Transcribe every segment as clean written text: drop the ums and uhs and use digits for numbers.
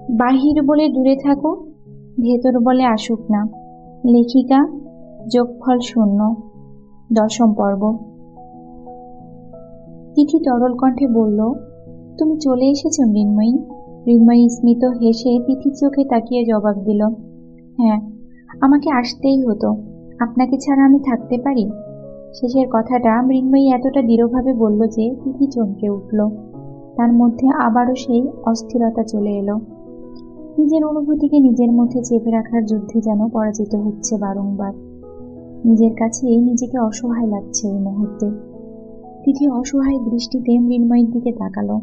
বাহির বলে দূরে থাকো, ভেতর বলে আসুক না। লেখিকা, যোগফল শূন্য, 10ম পর্ব। তিথি তরল কণ্ঠে বলল, তুমি চলে এসেছ মৃন্ময়ী? মৃন্ময়ী স্মিত হেসে তিথির চোখে তাকিয়ে জবাব দিল, হ্যাঁ, আমাকে আসতেই হতো। আপনাকে ছাড়া আমি থাকতে পারি? শেষের কথাটা মৃন্ময়ী এতটা দৃঢ়ভাবে বলল যে তিথি চমকে উঠল। তার মধ্যে আবারও সেই অস্থিরতা চলে এলো। নিজের অনুভূতিকে নিজের মধ্যে চেপে রাখার যুদ্ধে যেন পরাজিত হচ্ছে বারংবার। নিজের কাছেই নিজেকে অসহায় লাগছে এই মুহূর্তে। তিথি অসহায় দৃষ্টিতে মৃন্ময়ীর দিকে তাকালো।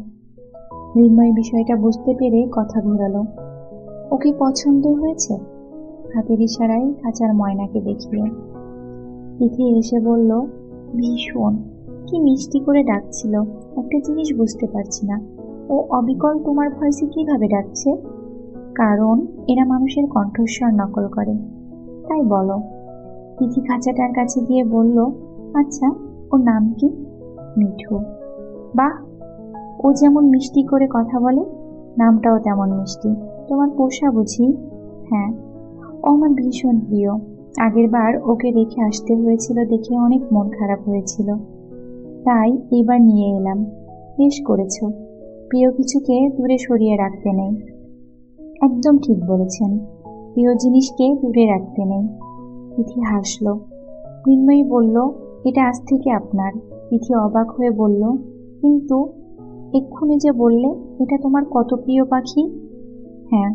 মৃন্ময়ী বিষয়টা বুঝতে পেরে কথা ঘোরালো, ওকে পছন্দ হয়েছে? হাতের ইশারায় খাঁচার ময়নাকে দেখিয়ে। তিথি এসে বলল, ভীষণ। কি মিষ্টি করে ডাকছিল, একটা জিনিস বুঝতে পারছি না, ও অবিকল তোমার ভয়েসে কিভাবে ডাকছে? কারণ এরা মানুষের কণ্ঠস্বর নকল করে, তাই বলো। তিথি খাঁচাটার কাছে গিয়ে বলল, আচ্ছা, ওর নাম কি? মিঠু। বাহ, ও যেমন মিষ্টি করে কথা বলে, নামটাও তেমন মিষ্টি। তোমার পোষা বুঝি? হ্যাঁ, ও আমার ভীষণ প্রিয়। আগের বার ওকে রেখে আসতে হয়েছিল দেখে অনেক মন খারাপ হয়েছিল, তাই এবার নিয়ে এলাম। বেশ করেছ, প্রিয় কিছুকে দূরে সরিয়ে রাখতে নেই। একদম ঠিক বলেছেন, প্রিয় জিনিসকে দূরে রাখতে নেই। তিথি হাসল। মৃন্ময়ী বলল, এটা আজ থেকে আপনার। তিথি অবাক হয়ে বলল, কিন্তু এক্ষুনি যে বললে এটা তোমার কত প্রিয় পাখি। হ্যাঁ,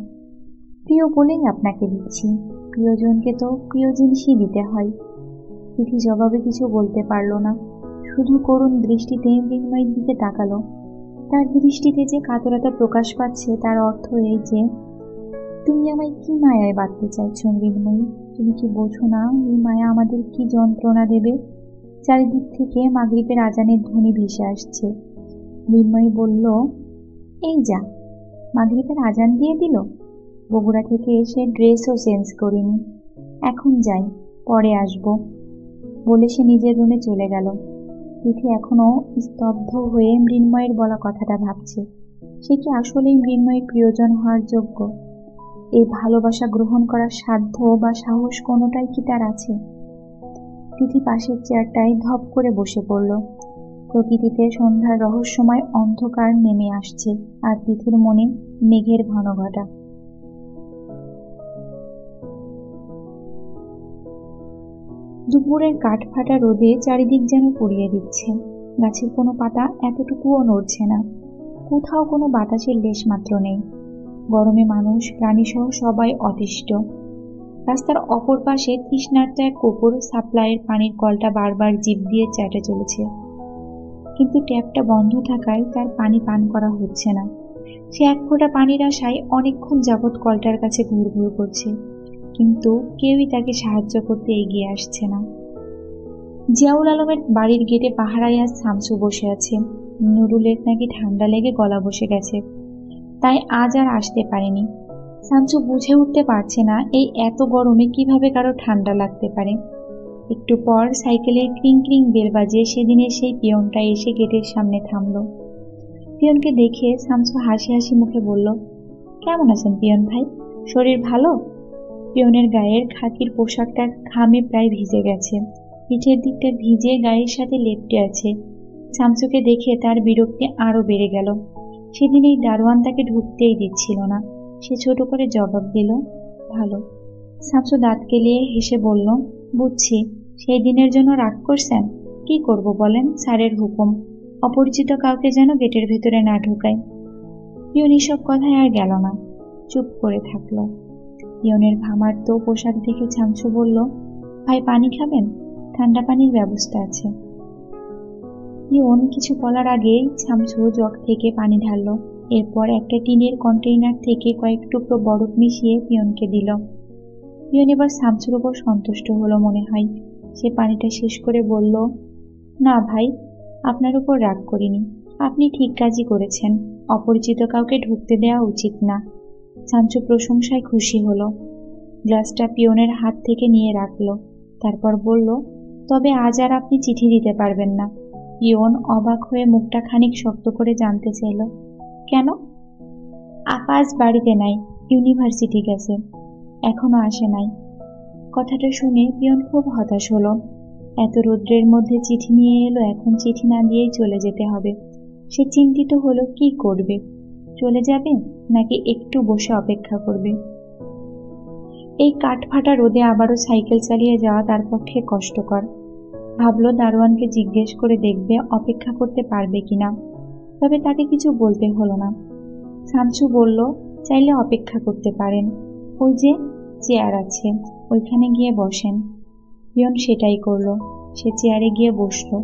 প্রিয় বলেই আপনাকে দিচ্ছি। প্রিয়জনকে তো প্রিয় জিনিসই দিতে হয়। তিথি জবাবে কিছু বলতে পারল না, শুধু করুণ দৃষ্টিতে মৃন্ময়ীর দিকে তাকালো। তার দৃষ্টিতে যে কাতরতা প্রকাশ পাচ্ছে তার অর্থ এই যে, তুমি আমায় কি মায়ায় বাঁধতে চাইছো মৃন্ময়ী? তুমি কি বোঝো না এই মায়া আমাদের কি যন্ত্রণা দেবে? চারিদিক থেকে মাগরিবের আজানের ধ্বনি ভেসে আসছে। মৃন্ময়ী বলল, এই যা, মাগরিবের আজান দিয়ে দিল। বগুড়া থেকে এসে ড্রেসও চেঞ্জ করিনি, এখন যাই, পরে আসব। বলে সে নিজের রুমে চলে গেল। তিথি এখনো স্তব্ধ হয়ে মৃন্ময়ের বলা কথাটা ভাবছে। সে কি আসলেই মৃন্ময়ের প্রিয়জন হওয়ার যোগ্য? এই ভালোবাসা গ্রহণ করার সাধ্য বা সাহস কোনোটাই কি তার আছে? তিথি পাশের চেয়ারটায় ধপ করে বসে পড়ল। প্রকৃতিতে সন্ধ্যার রহস্যময় অন্ধকার নেমে আসছে, আর তিথির মনে মেঘের ঘনঘটা। দুপুরের কাঠফাটা রোদে চারিদিক যেন পুড়িয়ে দিচ্ছে। গাছের কোনো পাতা এতটুকুও নড়ছে না, কোথাও কোনো বাতাসের লেশ মাত্র নেই। গরমে মানুষ প্রাণীসহ সবাই অতিষ্ঠ। রাস্তার অপর পাশে তৃষ্ণার্ত এক কুকুর সাপ্লাইয়ের পানির কলটা বারবার জিভ দিয়ে চেটে চলেছে, কিন্তু ট্যাপটা বন্ধ থাকায় তার পানি পান করা হচ্ছে না। সে এক ফোঁটা পানির আশায় অনেকক্ষণ যাবৎ কলটার কাছে ঘুরঘুর করছে, কিন্তু কেউই তাকে সাহায্য করতে এগিয়ে আসছে না। জিয়াউল আলমের বাড়ির গেটে পাহারায় আজ শামসু বসে আছে। নুরুলের নাকি ঠান্ডা লেগে গলা বসে গেছে, তাই আজ আর আসতে পারেনি। শামসু বুঝে উঠতে পারছে না এই এত গরমে কিভাবে কারো ঠান্ডা লাগতে পারে। একটু পর সাইকেলের ক্রিং ক্রিং বেল বাজিয়ে সেদিনের সেই পিয়নটা এসে গেটের সামনে থামল। পিয়নকে দেখে শামসু হাসি হাসি মুখে বলল, কেমন আছেন পিয়ন ভাই, শরীর ভালো? পিয়নের গায়ের খাকির পোশাকটা ঘামে প্রায় ভিজে গেছে, পিঠের দিকটা ভিজে গায়ের সাথে লেপ্টে আছে। শামসুকে দেখে তার বিরক্তি আরো বেড়ে গেল। সেদিন এই দারোয়ান তাকে ঢুকতেই দিচ্ছিল না। সে ছোট করে জবাব দিল, ভালো। শামসু দাঁত কেলিয়ে হেসে বলল, বুঝছি, সেই দিনের জন্য রাগ করছেন। কি করব বলেন, স্যারের হুকুম, অপরিচিত কাউকে যেন গেটের ভেতরে না ঢোকায়। পিয়ন এসব কথায় আর গেল না, চুপ করে থাকলো। পিয়নের ঘামার্ত পোশাক দেখে শামসু বলল, ভাই পানি খাবেন? ঠান্ডা পানির ব্যবস্থা আছে। পিয়ন কিছু বলার আগেই শামসু জগ থেকে পানি ঢালল। এরপর একটা টিনের কন্টেইনার থেকে কয়েক টুকরো বরফ মিশিয়ে পিয়নকে দিল। পিয়ন এবার শামসুর উপর সন্তুষ্ট হলো মনে হয়। সে পানিটা শেষ করে বলল, না ভাই, আপনার উপর রাগ করিনি, আপনি ঠিক কাজই করেছেন, অপরিচিত কাউকে ঢুকতে দেওয়া উচিত না। শামসু প্রশংসায় খুশি হলো। গ্লাসটা পিয়নের হাত থেকে নিয়ে রাখলো, তারপর বলল, তবে আজ আর আপনি চিঠি দিতে পারবেন না। পিয়ন অবাক হয়ে মুখটা খানিক শক্ত করে জানতে চাইল, কেন? আপা আজ বাড়িতে নাই, ইউনিভার্সিটি গেছে, এখনো আসে নাই। কথাটা শুনে পিয়ন খুব হতাশ হলো। এত রৌদ্রের মধ্যে চিঠি নিয়ে এলো, এখন চিঠি না দিয়েই চলে যেতে হবে। সে চিন্তিত হলো কি করবে, চলে যাবে নাকি একটু বসে অপেক্ষা করবে। এই কাঠফাটা রোদে আবারও সাইকেল চালিয়ে যাওয়া তার পক্ষে কষ্টকর। ভাবলো দারোয়ানকে জিজ্ঞেস করে দেখবে অপেক্ষা করতে পারবে কিনা, তবে তাকে কিছু বলতে হলো না। শামসু বলল, চাইলে অপেক্ষা করতে পারেন, ওই যে চেয়ার আছে, ওইখানে গিয়ে বসেন। পিয়ন সেটাই করলো, সে চেয়ারে গিয়ে বসলো।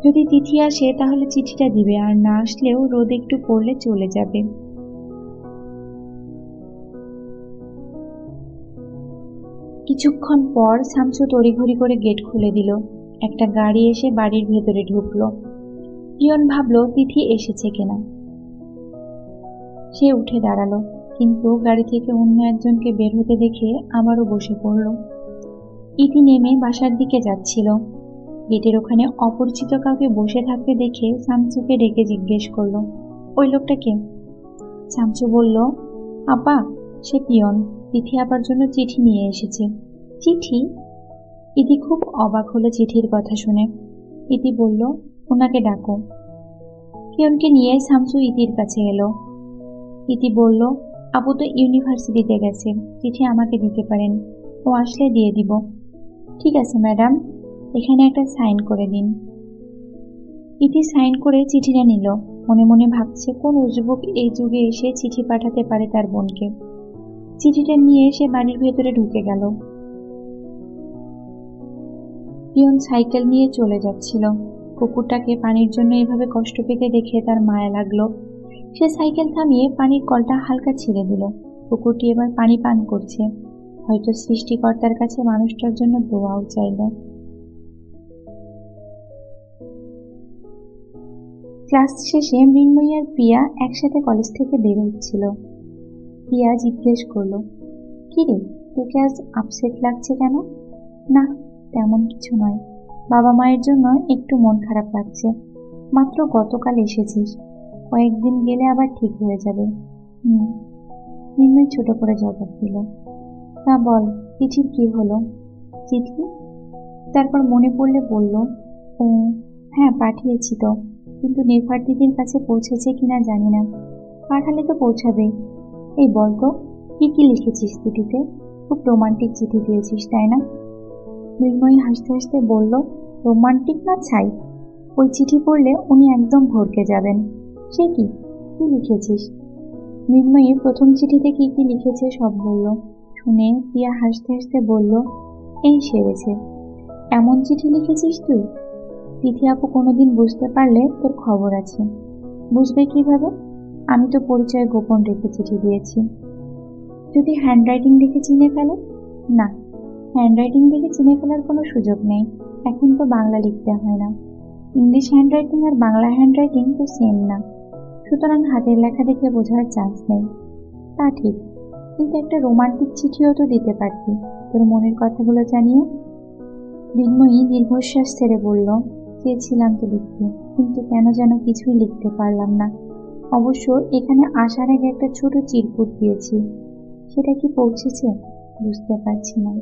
যদি তিথি আসে তাহলে চিঠিটা দিবে, আর না আসলেও রোদ একটু পড়লে চলে যাবে। কিছুক্ষণ পর শামসু তড়িঘড়ি করে গেট খুলে দিল। একটা গাড়ি এসে বাড়ির ভেতরে ঢুকলো। পিয়ন ভাবলো তিথি এসেছে কিনা। সে উঠে দাঁড়ালো, কিন্তু গাড়ি থেকে অন্য একজনকে বের হতে দেখে আবারও বসে পড়ল। ইতি নেমে বাসার দিকে যাচ্ছিল। গেটের ওখানে অপরিচিত কাউকে বসে থাকতে দেখে শামসুকে ডেকে জিজ্ঞেস করলো, ওই লোকটা কে? শামসু বলল, আপা, সে পিয়ন, তিথি আপার জন্য চিঠি নিয়ে এসেছে। চিঠি? ইতি খুব অবাক হলো চিঠির কথা শুনে। ইতি বলল, ওনাকে ডাকো। পিয়নকে নিয়ে শামসু ইতির কাছে এলো। ইতি বলল, আপু তো ইউনিভার্সিটিতে গেছে, চিঠি আমাকে দিতে পারেন, ও আসলে দিয়ে দিব। ঠিক আছে ম্যাডাম, এখানে একটা সাইন করে দিন। ইতি সাইন করে চিঠিটা নিল। মনে মনে ভাবছে কোন যুবক এই যুগে এসে চিঠি পাঠাতে পারে তার বোনকে। চিঠিটা নিয়ে সে বাড়ির ভেতরে ঢুকে গেল। পিয়ন সাইকেল নিয়ে চলে যাচ্ছিল। কুকুরটাকে পানির জন্য এভাবে কষ্ট পেতে দেখে তার মায়া লাগলো। সে সাইকেল থামিয়ে পানির কলটা হালকা ছেড়ে দিল। কুকুরটি এবার পানি পান করছে, হয়তো সৃষ্টিকর্তার কাছে মানুষটার জন্য দোয়াও চাইল। ক্লাস শেষে মৃন্ময়ী আর প্রিয়া একসাথে কলেজ থেকে বের হচ্ছিল। প্রিয়া জিজ্ঞেস করলো, কি রে, তোকে আজ আপসেট লাগছে কেন? না, তেমন কিছু নয়, বাবা মায়ের জন্য একটু মন খারাপ লাগছে। মাত্র গতকাল এসেছিস, কয়েকদিন গেলে আবার ঠিক হয়ে যাবে। মৃন্ময়ী ছোট করে জবাব দিল। তা বল, চিঠির কি হলো? চিঠি? তারপর মনে পড়লে বলল, ও হ্যাঁ, পাঠিয়েছি তো, কিন্তু নেফার দিদির কাছে পৌঁছেছে কিনা জানি না। পাঠালে তো পৌঁছাবেই। এই বলতো, কি কি লিখেছিস চিঠিতে? খুব রোমান্টিক চিঠি দিয়েছিস, তাই না? মৃন্ময়ী হাসতে হাসতে বলল, রোমান্টিক না ছাই, ওই চিঠি পড়লে উনি একদম ভরকে যাবেন। সে কি, কি লিখেছিস? মৃন্ময়ী প্রথম চিঠিতে কি কি লিখেছে সব বলল। শুনে প্রিয়া হাসতে হাসতে বলল, এই সেরেছে, এমন চিঠি লিখেছিস তুই? তিথি আপু কোনোদিন বুঝতে পারলে তোর খবর আছে। বুঝবে কিভাবে? আমি তো পরিচয় গোপন রেখে চিঠি দিয়েছি। যদি হ্যান্ডরাইটিং দেখে চিনে ফেলে? না, হ্যান্ডরাইটিং দেখে চিনে ফেলার কোনো সুযোগ নেই, এখন তো বাংলা লিখতে হয় না। ইংলিশ হ্যান্ডরাইটিং আর বাংলা হ্যান্ডরাইটিং তো সেম না, সুতরাং হাতের লেখা দেখে বোঝার চান্স নেই। তা ঠিক, কিন্তু একটা রোমান্টিক চিঠিও তো দিতে পারতি, তোর মনের কথাগুলো জানিয়ে। মৃন্ময়ী দীর্ঘশ্বাস ছেড়ে বলল, চেয়েছিলাম তো লিখতে, কিন্তু কেন যেন কিছুই লিখতে পারলাম না। অবশ্য এখানে আসার আগে একটা ছোট চিরকুট দিয়েছি, সেটা কি পৌঁছেছে বুঝতে পারছি না।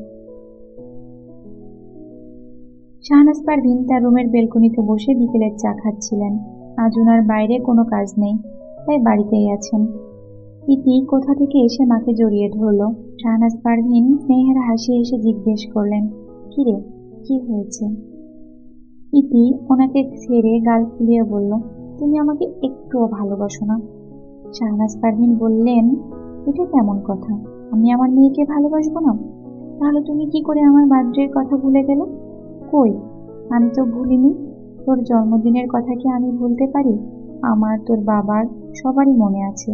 শাহনাজ পারভীন তার রুমের বেলকনিতে বসে বিকেলের চা খাচ্ছিলেন। আজ ওনার বাইরে কোনো কাজ নেই, তাই বাড়িতেই আছেন। ইতি কোথা থেকে এসে মাকে জড়িয়ে ধরল। শাহনাজ পারভীন স্নেহের হাসি এসে জিজ্ঞেস করলেন, কিরে, কি হয়েছে? ইতি ওনাকে ছেড়ে গাল ফুলিয়ে বলল, তুমি আমাকে একটুও ভালোবাসো না। শাহনাজ পারভীন বললেন, এটা কেমন কথা, আমি আমার মেয়েকে ভালোবাসবো না? তাহলে তুমি কি করে আমার বার্থডের কথা ভুলে গেলে? কই, আমি তো ভুলিনি। তোর জন্মদিনের কথা কি আমি ভুলতে পারি? আমার, তোর বাবার, সবারই মনে আছে।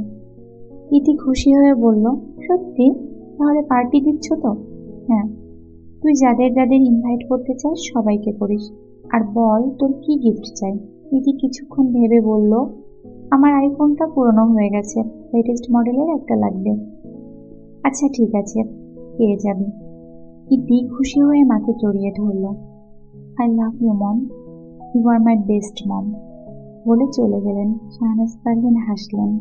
ইতি খুশি হয়ে বলল, সত্যি? তাহলে পার্টি দিচ্ছ তো? হ্যাঁ, তুই যাদের যাদের ইনভাইট করতে চাস সবাইকে করিস, আর বল তোর কি গিফট চাই। ইতি কিছুক্ষণ ভেবে বলল, আমার আইফোনটা পুরনো হয়ে গেছে, লেটেস্ট মডেলের একটা লাগবে। আচ্ছা ঠিক আছে, পেয়ে যাবি। ইতি খুশি হয়ে মাকে জড়িয়ে ধরল। I love you mom, you are my best mom বলে চলে গেলেন। শাহনাজ পারভীন হাসলেন।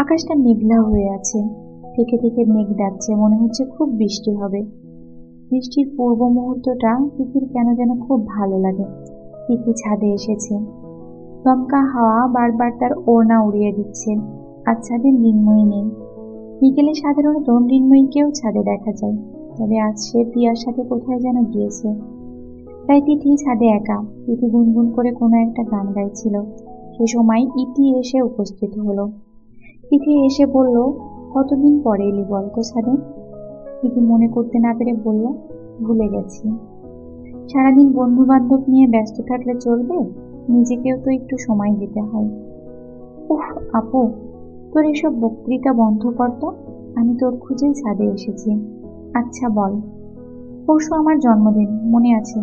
আকাশটা মেঘলা হয়ে আছে, থেকে থেকে মেঘ ডাকছে, মনে হচ্ছে খুব বৃষ্টি হবে। বৃষ্টির পূর্ব মুহূর্তটা তিথির কেন যেন খুব ভালো লাগে। তিথি ছাদে এসেছে। দমকা হাওয়া বারবার তার ওড়না উড়িয়ে দিচ্ছে। আজ ছাদে মৃন্ময়ী নেই। বিকেলে সাধারণত মৃন্ময়ীকেও ছাদে দেখা যায়, তবে আজ সে প্রিয়ার সাথে কোথায় যেন গিয়েছে। তাই তিথি ছাদে একা। তিথি গুনগুন করে কোনো একটা গান গাইছিল। সে সময় ইতি এসে উপস্থিত হলো। তিথি এসে বলল, কতদিন পরে এলি বলতো ছাদে? তিথি মনে করতে না পেরে বলল, ভুলে গেছি। সারাদিন বন্ধু বান্ধব নিয়ে ব্যস্ত থাকলে চলবে? নিজেকেও তো একটু সময় দিতে হয়। উফ আপু, তোর এসব বক্তৃতা বন্ধ কর তো। আমি তোর খুঁজেই ছাদে এসেছি। আচ্ছা বল, পরশু আমার জন্মদিন, মনে আছে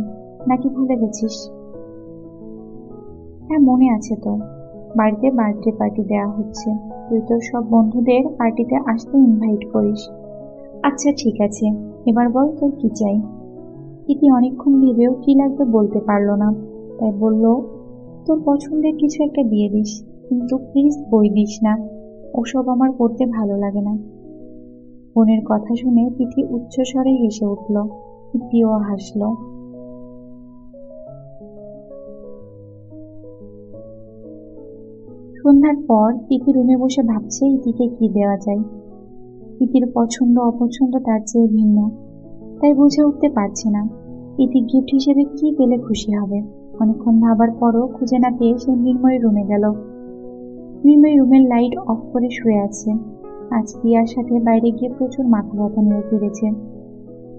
নাকি ভুলে গেছিস? হ্যাঁ মনে আছে তো। বাড়িতে বার্থডে পার্টি দেওয়া হচ্ছে। তুই তোর সব বন্ধুদের পার্টিতে আসতে ইনভাইট করিস। আচ্ছা ঠিক আছে, এবার বল তোর কি চাই? ইতি অনেকক্ষণ ভেবেও কি লাগবে বলতে পারলো না, তাই বলল, তোর পছন্দের কিছু একটা দিয়ে দিস, কিন্তু প্লিজ বই দিস না, ওসব আমার পড়তে ভালো লাগে না। বোনের কথা শুনে তিথি উচ্চস্বরে হেসে উঠল। ইতিও হাসল। সন্ধ্যার পর তিথি রুমে বসে ভাবছে ইতিকে কি দেওয়া যায়। ইতির পছন্দ অপছন্দ তার চেয়ে ভিন্ন, তাই বুঝে উঠতে পারছে না ইতি গিফট হিসেবে কি পেলে খুশি হবে। অনেকক্ষণ ভাবার পরও খুঁজে না পেয়ে সে মৃন্ময়ী রুমে গেল। মৃন্ময়ী রুমের লাইট অফ করে শুয়ে আছে। আজ প্রিয়ার সাথে বাইরে গিয়ে প্রচুর মাথা ব্যথা নিয়ে ফিরেছে।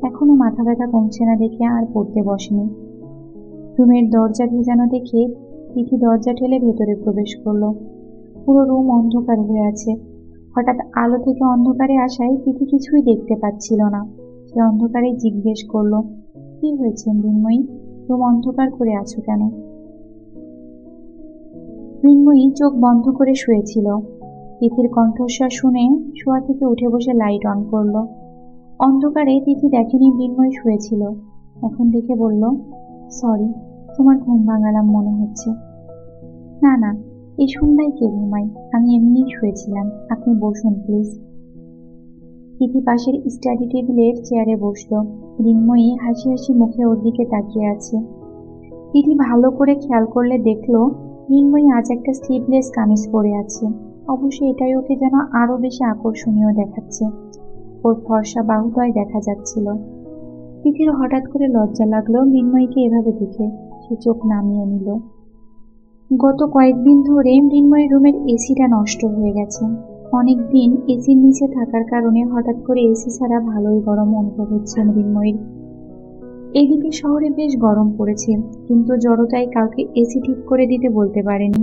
এখনো মাথা ব্যথা কমছে না দেখে আর পড়তে বসেনি। রুমের দরজা ভেজানো দেখে তিথি দরজা ঠেলে ভেতরে প্রবেশ করলো। পুরো রুম অন্ধকার হয়ে আছে। হঠাৎ আলো থেকে অন্ধকারে আসায় তিথি কিছুই দেখতে পাচ্ছিল না। সে অন্ধকারে জিজ্ঞেস করলো, কি হয়েছে মৃন্ময়ী, রুম অন্ধকার করে আছো কেন? মৃন্ময়ী চোখ বন্ধ করে শুয়েছিল। তিথির কণ্ঠস্বর শুনে শোয়া থেকে উঠে বসে লাইট অন করলো। অন্ধকারে তিথি দেখেনি মৃন্ময়ী শুয়েছিল। এখন দেখে বলল, সরি, তোমার ঘুম ভাঙালাম মনে হচ্ছে। না না, এই সন্ধ্যায় কে ঘুমাই, আমি এমনিই শুয়েছিলাম, আপনি বসুন প্লিজ। তিথি পাশের স্টাডি টেবিলের চেয়ারে বসল। মৃন্ময়ী হাসি হাসি মুখে ওর দিকে তাকিয়ে আছে। তিথি ভালো করে খেয়াল করলে দেখলো মৃন্ময়ী আজ একটা স্লিভলেস কামিজ পরে আছে। অবশ্যই এটাই ওকে যেন আরো বেশি আকর্ষণীয় দেখাচ্ছে। ওর ফর্সা বাহুদ্বয় দেখা যাচ্ছিল। তিথির হঠাৎ করে লজ্জা লাগলো মৃন্ময়ীকে এভাবে দেখে। সে চোখ নামিয়ে নিল। গত কয়েকদিন ধরে মৃন্ময়ীর রুমের এসিটা নষ্ট হয়ে গেছে। অনেকদিন এসির নিচে থাকার কারণে হঠাৎ করে এসি ছাড়া ভালোই গরম অনুভব হচ্ছে মৃন্ময়ীর। এদিকে শহরে বেশ গরম পড়েছে, কিন্তু জড়তায় কাউকে এসি ঠিক করে দিতে বলতে পারেনি।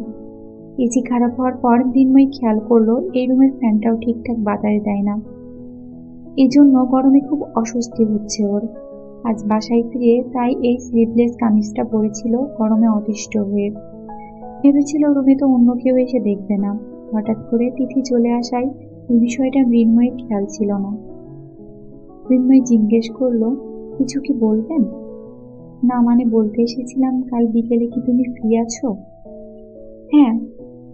এসি খারাপ হওয়ার পর মৃন্ময়ী খেয়াল করলো এই রুমের ফ্যানটাও ঠিকঠাক বাতাস দেয় না। এজন্য গরমে খুব অস্বস্তি হচ্ছে ওর। আজ বাসায় ফিরে তাই এই স্লিভলেস কামিজটা পরেছিল গরমে অতিষ্ঠ হয়ে। ভেবেছিল রুমে তো অন্য কেউ এসে দেখবে না। হঠাৎ করে তিথি চলে আসায় এই বিষয়টা মৃন্ময়ীর খেয়াল ছিল না। মৃন্ময়ী জিজ্ঞেস করলো, কিছু কি বলবেন? না মানে বলতে এসেছিলাম কাল বিকেলে কি তুমি ফ্রি আছো? হ্যাঁ,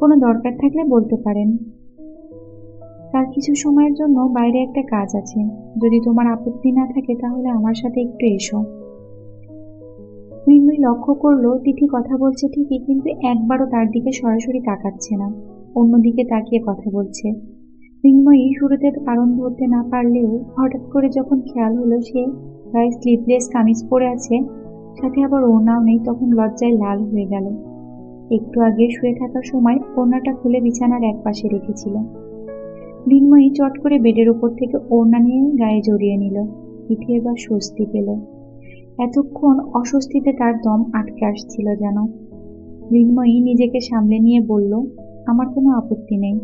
কোনো দরকার থাকলে বলতে পারেন। কাল কিছু সময়ের জন্য বাইরে একটা কাজ আছে, যদি তোমার আপত্তি না থাকে তাহলে আমার সাথে একটু এসো। মৃন্ময়ী লক্ষ্য করলো তিথি কথা বলছে ঠিকই, কিন্তু একবারও তার দিকে সরাসরি তাকাচ্ছে না, অন্যদিকে তাকিয়ে কথা বলছে। মৃন্ময়ী শুরুতে কারণ ধরতে না পারলেও হঠাৎ করে যখন খেয়াল হলো সে গায়ে স্লিভলেস কামিজ পরে আছে, সাথে আবার ওড়নাও নেই, তখন লজ্জায় লাল হয়ে গেল। একটু আগে শুয়ে থাকার সময় ওড়নাটা খুলে বিছানার এক পাশে রেখেছিল। মৃন্ময়ী চট করে বেডের উপর থেকে ওড়না নিয়ে গায়ে জড়িয়ে নিল। তিথি এবার স্বস্তি পেল। এতক্ষণ অস্বস্তিতে তার দম আটকে আসছিল যেন। মৃন্ময়ী নিজেকে সামলে নিয়ে বলল, আমার কোনো আপত্তি নেই,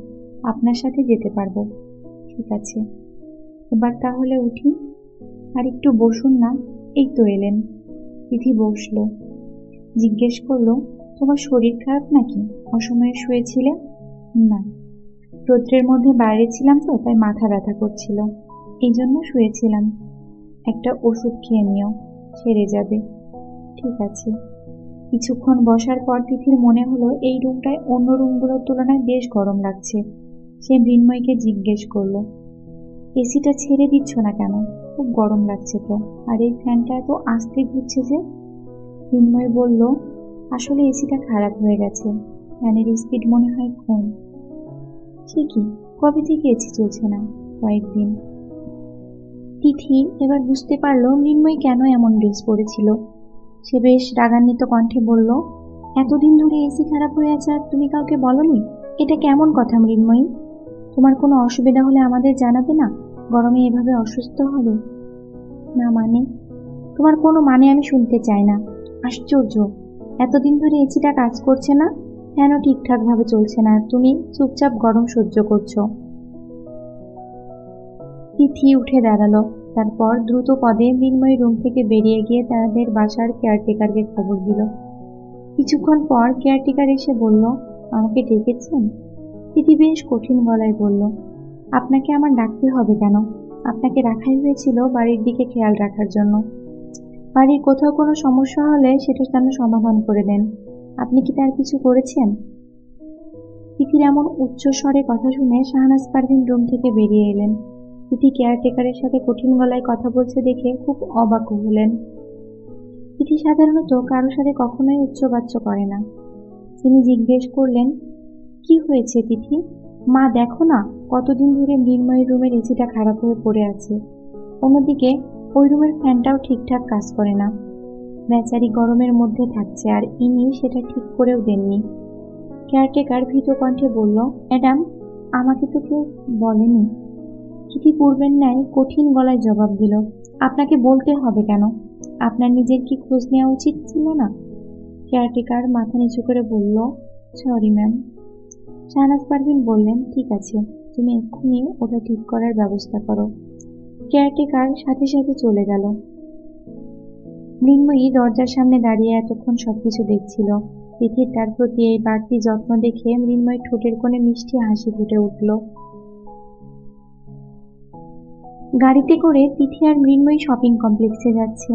আপনার সাথে যেতে পারবো। ঠিক আছে, এবার তাহলে উঠি। আর একটু বসুন না, এই তো এলেন। তিথি বসলো। জিজ্ঞেস করলো, তোমার শরীর খারাপ নাকি, অসময়ে শুয়েছিলে? না, রৌদ্রের মধ্যে বাইরে ছিলাম তো, তাই মাথা ব্যথা করছিল, এই জন্য শুয়েছিলাম। একটা ওষুধ খেয়ে নিও, সেরে যাবে। ঠিক আছে। কিছুক্ষণ বসার পর তিথির মনে হলো এই রুমটায় অন্য রুমগুলোর তুলনায় বেশ গরম লাগছে। সে মৃন্ময়কে জিজ্ঞেস করলো, এসিটা ছেড়ে দিচ্ছ না কেন? খুব গরম লাগছে তো, আর এই ফ্যানটা এত আস্তে ঘুরছে যে। মৃন্ময় বলল, আসলে এসিটা খারাপ হয়ে গেছে, ফ্যানের স্পিড মনে হয় কম। সে কি, কবে থেকে এসি চলছে না? কয়েকদিন। তিথি এবার বুঝতে পারলো মৃন্ময় কেন এমন ড্রেস পরেছিল। সে বেশ রাগান্বিত কণ্ঠে বলল, এতদিন ধরে এসি খারাপ হয়ে আছে আর তুমি কাউকে বলনি? এটা কেমন কথা মৃন্ময়ী? তোমার কোনো অসুবিধা হলে আমাদের জানাবে না? গরমে এভাবে অসুস্থ হবে না মানে? তোমার কোনো মানে আমি শুনতে চাই না। আশ্চর্য, এতদিন ধরে এসিটা কাজ করছে না, ফ্যানও ঠিকঠাক ভাবে চলছে না, তুমি চুপচাপ গরম সহ্য করছো। তিথি উঠে দাঁড়ালো। তারপর দ্রুত পদে মৃন্ময়ী রুম থেকে বেরিয়ে গিয়ে তাদের বাসার কেয়ারটেকারকে খবর দিল। কিছুক্ষণ পর কেয়ারটেকার এসে বলল, আমাকে ডেকেছেন? তিথি বেশ কঠিন গলায় বলল, আপনাকে আমার ডাকতে হবে কেন? আপনাকে রাখাই হয়েছিল বাড়ির দিকে খেয়াল রাখার জন্য। বাড়ির কোথাও কোনো সমস্যা হলে সেটা যেন সমাধান করে দেন। আপনি কি তার কিছু করেছেন? তিথির এমন উচ্চ স্বরে কথা শুনে শাহনাজ পারভীন রুম থেকে বেরিয়ে এলেন। তিথি কেয়ারটেকারের সাথে কঠিন গলায় কথা বলছে দেখে খুব অবাক হলেন। তিথি সাধারণত কারোর সাথে কখনোই উচ্চবাচ্য করে না। তিনি জিজ্ঞেস করলেন, কি হয়েছে তিথি? মা দেখো না, কতদিন ধরে মৃন্ময়ের রুমের এসিটা খারাপ হয়ে পড়ে আছে। অন্যদিকে ওই রুমের ফ্যানটাও ঠিকঠাক কাজ করে না। বেচারি গরমের মধ্যে থাকছে, আর ইনি সেটা ঠিক করেও দেননি। কেয়ারটেকার ভীত কণ্ঠে বলল, ম্যাডাম, আমাকে তো কেউ বলেনি। তিথি পূর্বের ন্যায় কঠিন গলায় জবাব দিল, আপনাকে বলতে হবে কেন? আপনার নিজের কি খোঁজ নেওয়া উচিত ছিল না? কেয়ারটেকার মাথা নিচু করে বলল, সরি ম্যাম। শাহনাজ পারভীন বললেন, ঠিক আছে, তুমি এক্ষুনি ওটা ঠিক করার ব্যবস্থা করো। কেয়ারটেকার সাথে সাথে চলে গেল। মৃন্ময়ী দরজার সামনে দাঁড়িয়ে এতক্ষণ সবকিছু দেখছিল। তিথির তার প্রতি এই বাড়তি যত্ন দেখে মৃন্ময় ঠোঁটের কোণে মিষ্টি হাসি ফুটে উঠল। গাড়িতে করে তিথি আর মৃন্ময়ী শপিং কমপ্লেক্সে যাচ্ছে।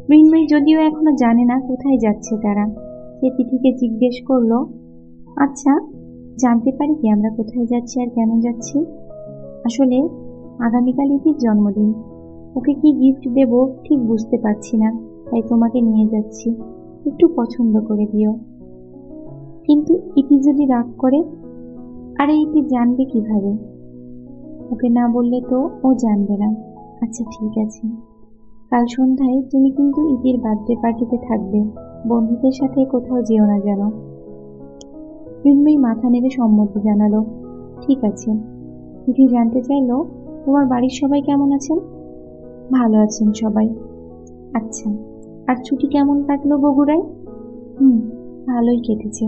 মৃন্ময়ী যদিও এখনো জানে না কোথায় যাচ্ছে তারা। সে তিথিকে জিজ্ঞেস করলো, আচ্ছা, জানতে পারি কি আমরা কোথায় যাচ্ছি আর কেন যাচ্ছি? আসলে আগামীকাল ইতির জন্মদিন। ওকে কি গিফট দেব ঠিক বুঝতে পারছি না, তাই তোমাকে নিয়ে যাচ্ছি, একটু পছন্দ করে দিও। কিন্তু ইতি যদি রাগ করে? আরে ইতি জানবে কিভাবে? ওকে না বললে তো ও জানবে না। আচ্ছা ঠিক আছে, কাল সন্ধ্যায় তুমি কিন্তু ইতির বার্থডে পার্টিতে থাকবে, বন্ধুদের সাথে কোথাও যেও না যেন। মৃন্ময়ী মাথা নেড়ে সম্মতি জানালো, ঠিক আছে। ইতি জানতে চাইলো, তোমার বাড়ির সবাই কেমন আছেন? ভালো আছেন সবাই। আচ্ছা, আর ছুটি কেমন কাটলো বগুড়ায়? ভালোই কেটেছে,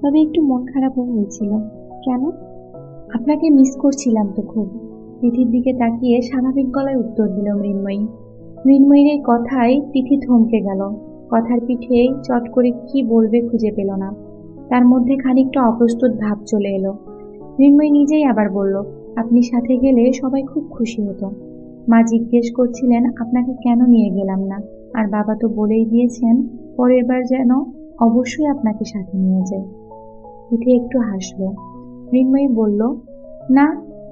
তবে একটু মন খারাপও হয়েছিল। কেন? আপনাকে মিস করছিলাম তো খুব। তিথির দিকে তাকিয়ে স্বাভাবিক গলায় উত্তর দিল মৃন্ময়ী। মৃন্ময়ীর এই কথায় তিথি থমকে গেল। কথার পিঠে চট করে কি বলবে খুঁজে পেল না। তার মধ্যে খানিকটা অপ্রস্তুত ভাব চলে এলো। মৃন্ময়ী নিজেই আবার বলল, আপনি সাথে গেলে সবাই খুব খুশি হতো। মা জিজ্ঞেস করছিলেন আপনাকে কেন নিয়ে গেলাম না, আর বাবা তো বলেই দিয়েছেন পরের বার যেন অবশ্যই আপনাকে সাথে নিয়ে যায়। তিথি একটু হাসলো। মৃন্ময়ী বলল, না,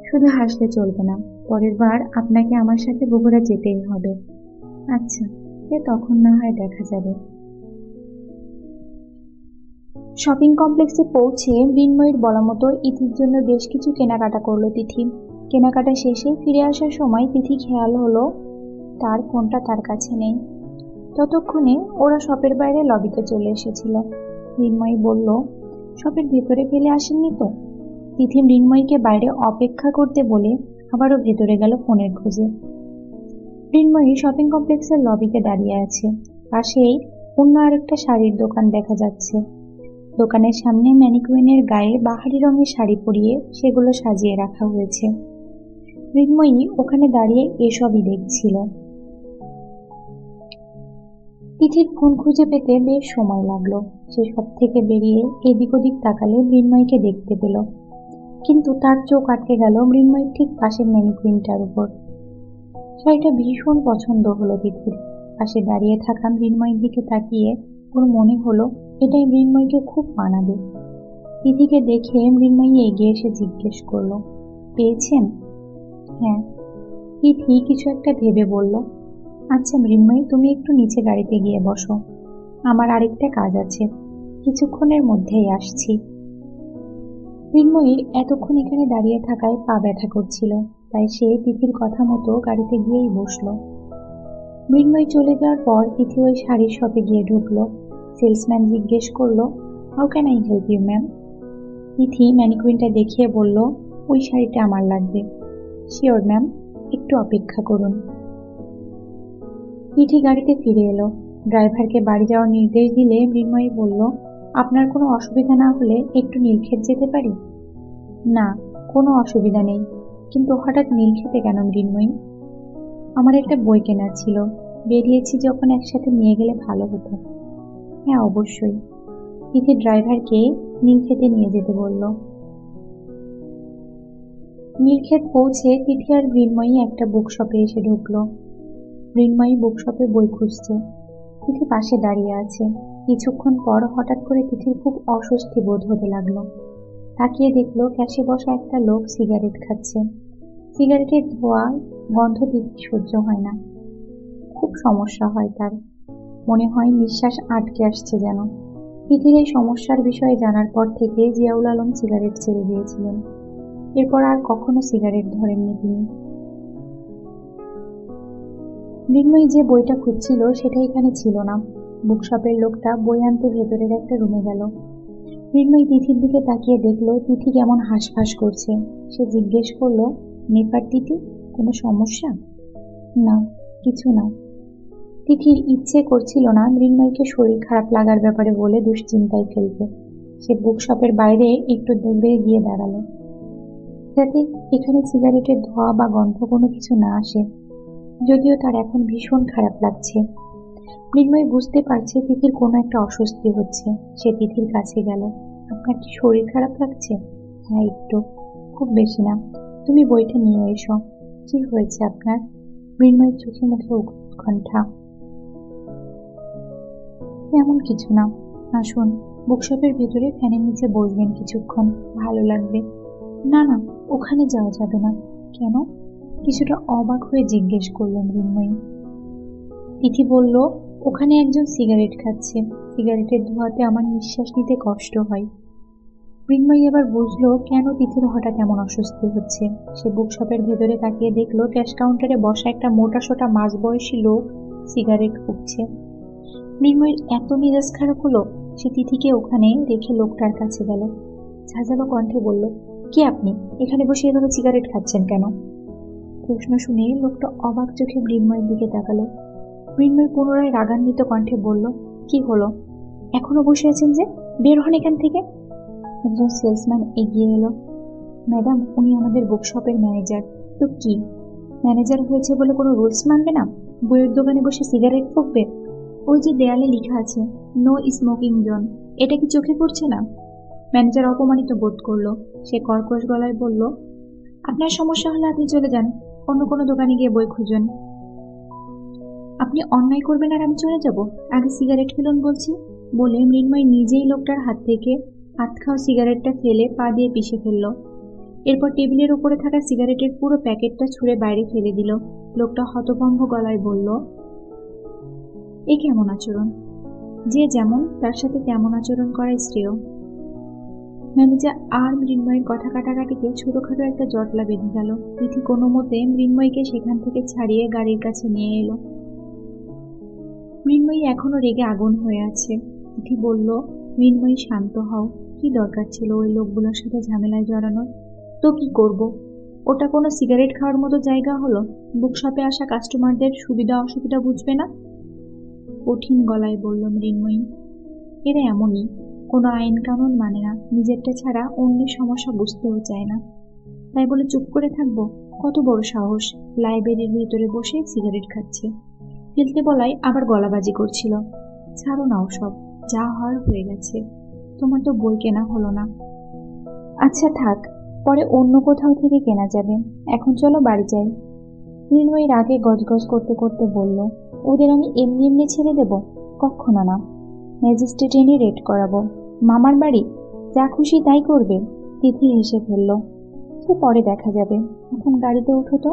শুধু হাসলে চলবে না, পরের বার আপনাকে আমার সাথে বগুড়া যেতেই হবে। আচ্ছা, সে তখন না হয় দেখা যাবে। শপিং কমপ্লেক্সে পৌঁছে মৃন্ময়ীর বলা মতো ইতির জন্য বেশ কিছু কেনাকাটা করলো তিথি। কেনাকাটা শেষে ফিরে আসার সময় তিথি খেয়াল হলো তার ফোনটা তার কাছে নেই। ততক্ষণে ওরা শপের বাইরে লবিতে চলে এসেছিল। মৃন্ময়ী বলল, শপের ভেতরে ফেলে আসেননি তো? তিথি মৃন্ময়ীকে বাইরে অপেক্ষা করতে বলে আবারও ভেতরে গেল ফোনের খোঁজে। মৃন্ময়ী শপিং কমপ্লেক্সের লবিতে দাঁড়িয়ে আছে। পাশেই অন্য আরেকটা শাড়ির দোকান দেখা যাচ্ছে। দোকানের সামনে ম্যানিকুইনের গায়ে বাহারি রঙের শাড়ি পরিয়ে সেগুলো সাজিয়ে রাখা হয়েছে। মৃন্ময়ী ওখানে দাঁড়িয়ে এসবই দেখছিল। তিথির ফোন খুঁজে পেতে বেশ সময় লাগলো। সে সব থেকে বেরিয়ে এদিক ওদিক তাকালে মৃন্ময়ীকে দেখতে পেল, কিন্তু তার চোখ আটকে গেল মৃন্ময়ীর ঠিক পাশের ম্যানিকুইনটার উপর। শাড়িটা ভীষণ পছন্দ হলো তিথির। পাশে দাঁড়িয়ে থাকা মৃন্ময়ীর দিকে তাকিয়ে ওর মনে হলো এটাই মৃন্ময়ীকে খুব মানাবে। তিথিকে দেখে মৃন্ময়ী এগিয়ে এসে জিজ্ঞেস করলো, পেয়েছেন? হ্যাঁ। তিথি কিছু একটা ভেবে বলল, আচ্ছা মৃন্ময়ী, তুমি একটু নিচে গাড়িতে গিয়ে বসো, আমার আরেকটা কাজ আছে, কিছুক্ষণের মধ্যেই আসছি। মৃন্ময়ীর এতক্ষণ এখানে দাঁড়িয়ে থাকায় পা ব্যথা করছিল, তাই সে তিথির কথা মতো গাড়িতে গিয়েই বসল। মৃন্ময়ী চলে যাওয়ার পর তিথি ওই শাড়ির শপে গিয়ে ঢুকলো। সেলসম্যান জিজ্ঞেস করলো, how can I help you ma'am? Tithi ম্যানিকুইনটা দেখিয়ে বলল, ওই শাড়িটা আমার লাগবে। শিওর ম্যাম, একটু অপেক্ষা করুন। তিথি গাড়িতে ফিরে এলো। ড্রাইভারকে বাড়ি যাওয়ার নির্দেশ দিলে মৃন্ময়ী বলল, আপনার কোনো অসুবিধা না হলে একটু নীলক্ষেত যেতে পারি? না, কোনো অসুবিধা নেই, কিন্তু হঠাৎ নীলক্ষেতে কেন মৃন্ময়ী? আমার একটা বই কেনার ছিল, বেরিয়েছি যখন একসাথে নিয়ে গেলে ভালো হতো। হ্যাঁ অবশ্যই। তিথি ড্রাইভারকে নীলক্ষেতে নিয়ে যেতে বলল। নীলক্ষেত পৌঁছে তিথি আর মৃন্ময়ী একটা বুকশপে এসে ঢুকলো। মৃন্ময়ী বুকশপে বই খুঁজছে, তিথি পাশে দাঁড়িয়ে আছে। কিছুক্ষণ পর হঠাৎ করে তিথির খুব অস্বস্তি বোধ হতে লাগলো। তাকিয়ে দেখলো ক্যাশে বসা একটা লোক সিগারেট খাচ্ছে। সিগারেটের ধোঁয়া গন্ধ তিথি সহ্য হয় না, খুব সমস্যা হয় তার। মনে হয় নিঃশ্বাস আটকে আসছে যেন। তিথির এই সমস্যার বিষয়ে জানার পর থেকে জিয়াউল আলম সিগারেট ছেড়ে দিয়েছিলেন। এরপর আর কখনো সিগারেট ধরেননি তিনি। মৃন্ময়ী যে বইটা খুঁজছিল সেটা এখানে ছিল না। বুকশপের লোকটা বই আনতে ভেতরের একটা রুমে গেল। মৃন্ময়ী তিথির দিকে তাকিয়ে দেখলো তিথি কেমন হাঁসফাঁস করছে। সে জিজ্ঞেস করলো, নেপার তিথি, কোনো সমস্যা? না, কিছু না। তিথির ইচ্ছে করছিল না মৃন্ময়ীকে শরীর খারাপ লাগার ব্যাপারে বলে দুশ্চিন্তায় ফেলতে। সে বুকশপের বাইরে একটু দূরে গিয়ে দাঁড়ালো, যাতে এখানে সিগারেটের ধোঁয়া বা গন্ধ কোনো কিছু না আসে। যদিও তার এখন ভীষণ খারাপ লাগছে। মৃন্ময়ী বুঝতে পারছে তিথির কোনো একটা অস্বস্তি হচ্ছে। সে তিথির কাছে গেল, আপনার কি শরীর খারাপ লাগছে? হ্যাঁ একটু, খুব বেশি না। তুমি বইটা নিয়ে এসো। কি হয়েছে আপনার? মৃন্ময়ীর চোখে মুখে উৎকণ্ঠা। এমন কিছু না, আসুন বুকশপের ভেতরে ফ্যানের নিচে বসবেন কিছুক্ষণ, ভালো লাগবে। না না, ওখানে যাওয়া যাবে না। কেন? কিছুটা অবাক হয়ে জিজ্ঞেস করল মৃন্ময়ী। তিথি বলল, ওখানে একজন সিগারেট খাচ্ছে, সিগারেটের ধোঁয়াতে আমার নিঃশ্বাস নিতে কষ্ট হয়। মৃন্ময়ী এবার বুঝলো কেন তিথির হঠাৎ এমন অস্বস্তি হচ্ছে। সে বুকশপের ভেতরে তাকিয়ে দেখলো ক্যাশ কাউন্টারে বসা একটা মোটাসোটা মাঝবয়সী লোক সিগারেট ফুঁকছে। মৃন্ময়ীর এত মেজাজ খারাপ হলো, সে তিথিকে ওখানে রেখে লোকটার কাছে গেল। ঝাঁঝালো কণ্ঠে বলল, কে আপনি? এখানে বসে এভাবে সিগারেট খাচ্ছেন কেন? প্রশ্ন শুনে লোকটা অবাক চোখে মৃন্ময়ের দিকে তাকালো। মৃন্ময় পুনরায় রাগান্বিত কণ্ঠে বলল, কি হলো? এখনো বসে আছেন যে, বের হন এখান থেকে। একজন সেলসম্যান এগিয়ে এলো। ম্যাডাম, উনি আমাদের বুকশপের ম্যানেজার। তো কি, ম্যানেজার হয়েছে বলে কোনো রুলস মানবে না? বইয়ের দোকানে বসে সিগারেট ফুঁকবে? ওই যে দেয়ালে লেখা আছে নো স্মোকিং জোন, এটা কি চোখে পড়ছে না? ম্যানেজার অপমানিত বোধ করলো। সে কর্কশ গলায় বলল, আপনার সমস্যা হলে আপনি চলে যান, অন্য কোনো দোকানে গিয়ে বই খুঁজুন। আপনি অন্যায় করবেন আর আমি চলে যাব? আগে সিগারেট ফেলুন বলছি। বলে মৃন্ময় নিজেই লোকটার হাত থেকে হাত খাওয়া সিগারেটটা ফেলে পা দিয়ে পিষে ফেলল। এরপর টেবিলের উপরে থাকা সিগারেটের পুরো প্যাকেটটা ছুঁড়ে বাইরে ফেলে দিল। লোকটা হতভম্ব গলায় বলল, এ কেমন আচরণ? যে যেমন তার সাথে তেমন আচরণ করাই শ্রেয়। ম্যানেজার আর মৃন্ময়ের কথা কাটাকাটিতে ছোটখাটো একটা জটলা বেঁধে গেল। তিথি কোনো মতে মৃন্ময়ীকে সেখান থেকে ছাড়িয়ে গাড়ির কাছে নিয়ে এলো। মৃন্ময়ী এখনো রেগে আগুন হয়ে আছে। তিথি বলল, মৃন্ময়ী শান্ত হও, কি দরকার ছিল ওই লোকগুলোর সাথে ঝামেলায় জড়ানোর? তো কি করব? ওটা কোনো সিগারেট খাওয়ার মতো জায়গা হলো? বুকশপে আসা কাস্টমারদের সুবিধা অসুবিধা বুঝবে না? কঠিন গলায় বলল মৃন্ময়ী, এরা এমনই, কোনো আইন কানুন মানে না, নিজেরটা ছাড়া অন্যের সমস্যা বুঝতেও চায় না। তাই বলে চুপ করে থাকবো? কত বড় সাহস, লাইব্রেরির ভিতরে বসে সিগারেট খাচ্ছে। ফেলতে বলায় আবার গলাবাজি করছিল। ছাড়ো না ওসব, যা হওয়ার হয়ে গেছে। তোমার তো বই কেনা হলো না। আচ্ছা থাক, পরে অন্য কোথাও থেকে কেনা যাবে, এখন চলো বাড়ি যাই। মৃন্ময়ীর আগে গজগজ করতে করতে বলল, ওদের আমি এমনি এমনি ছেড়ে দেব? কখনো না, ম্যাজিস্ট্রেট এনে রেড করাবো। মামার বাড়ি, যা খুশি তাই করবে। তিথি হেসে ফেলল। সে পরে দেখা যাবে, এখন গাড়িতে উঠো তো।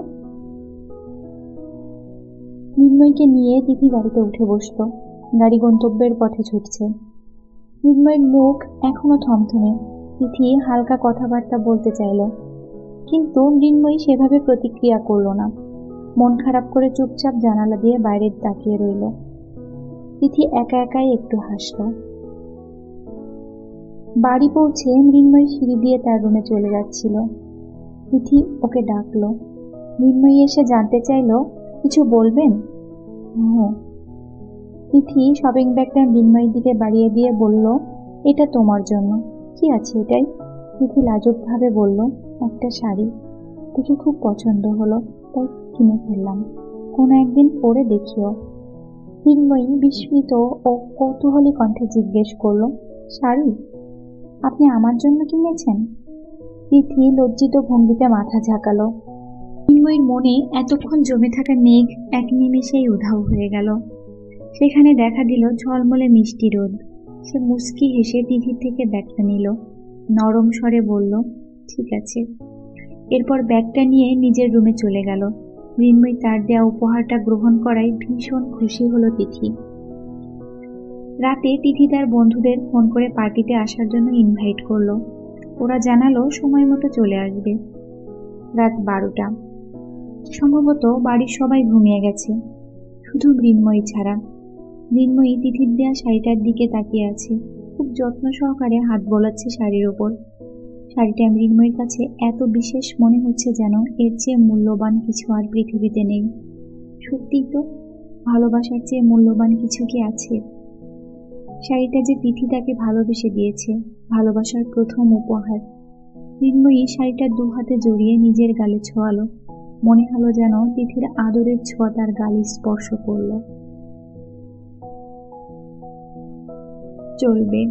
মৃন্ময়কে নিয়ে তিথি গাড়িতে উঠে বসল। গাড়ি গন্তব্যের পথে ছুটছে। মৃন্ময়ের মুখ এখনো থমথমে। তিথি হালকা কথাবার্তা বলতে চাইল, কিন্তু মৃন্ময়ী সেভাবে প্রতিক্রিয়া করল না। মন খারাপ করে চুপচাপ জানালা দিয়ে বাইরে তাকিয়ে রইল। তিথি একা একাই একটু হাসল। বাড়ি পৌঁছে মৃন্ময়ী সিঁড়ি দিয়ে তার রুমে চলে যাচ্ছিল। তিথি ওকে ডাকলো। মৃন্ময়ী এসে জানতে চাইল, কিছু বলবেন? তিথি শপিং ব্যাগটা মৃন্ময়ীর দিকে বাড়িয়ে দিয়ে বলল, এটা তোমার জন্য। কি আছে এটাই? তিথি লাজুকভাবে বলল, একটা শাড়ি। দেখে খুব পছন্দ হলো, তাই কিনে ফেললাম। কোনো একদিন পরে দেখিও। মৃন্ময়ী বিস্মিত ও কৌতূহলী কণ্ঠে জিজ্ঞেস করল, শাড়ি? আপনি আমার জন্য কিনেছেন? তিথি লজ্জিত ভঙ্গিতে মাথা ঝাঁকালো। মৃন্ময়ীর মনে এতক্ষণ জমে থাকা মেঘ এক নিমেষেই উধাও হয়ে গেল। সেখানে দেখা দিল ঝলমলে মিষ্টি রোদ। সে মুচকি হেসে তিথির থেকে ব্যাগটা নিল। নরম স্বরে বলল, ঠিক আছে। এরপর ব্যাগটা নিয়ে নিজের রুমে চলে গেল। মৃন্ময়ী তার দেয়া উপহারটা গ্রহণ করায় ভীষণ খুশি হলো তিথি। রাতে তিথি তার বন্ধুদের ফোন করে পার্টিতে আসার জন্য ইনভাইট করলো। ওরা জানালো সময় মতো চলে আসবে। রাত 12টা। সম্ভবত বাড়ির সবাই ঘুমিয়ে গেছে, শুধু মৃন্ময়ী ছাড়া। মৃন্ময়ী তিথির দেয়া শাড়িটার দিকে তাকিয়ে আছে। খুব যত্ন সহকারে হাত বোলাচ্ছে শাড়ির ওপর। শাড়িটা মৃন্ময়ীর কাছে এত বিশেষ মনে হচ্ছে যেন এর চেয়ে মূল্যবান কিছু আর পৃথিবীতে নেই। সত্যিই তো, ভালোবাসার চেয়ে মূল্যবান কিছু কি আছে? শাড়িটা যে তিথি তাকে ভালোবেসে দিয়েছে, ভালোবাসার প্রথম উপহার। মৃন্ময়ী শাড়িটা দু হাতে জড়িয়ে নিজের গালে ছোঁয়ালো। মনে হলো যেন তিথির আদরের ছোঁয়া তার গালে স্পর্শ করল। চলবে।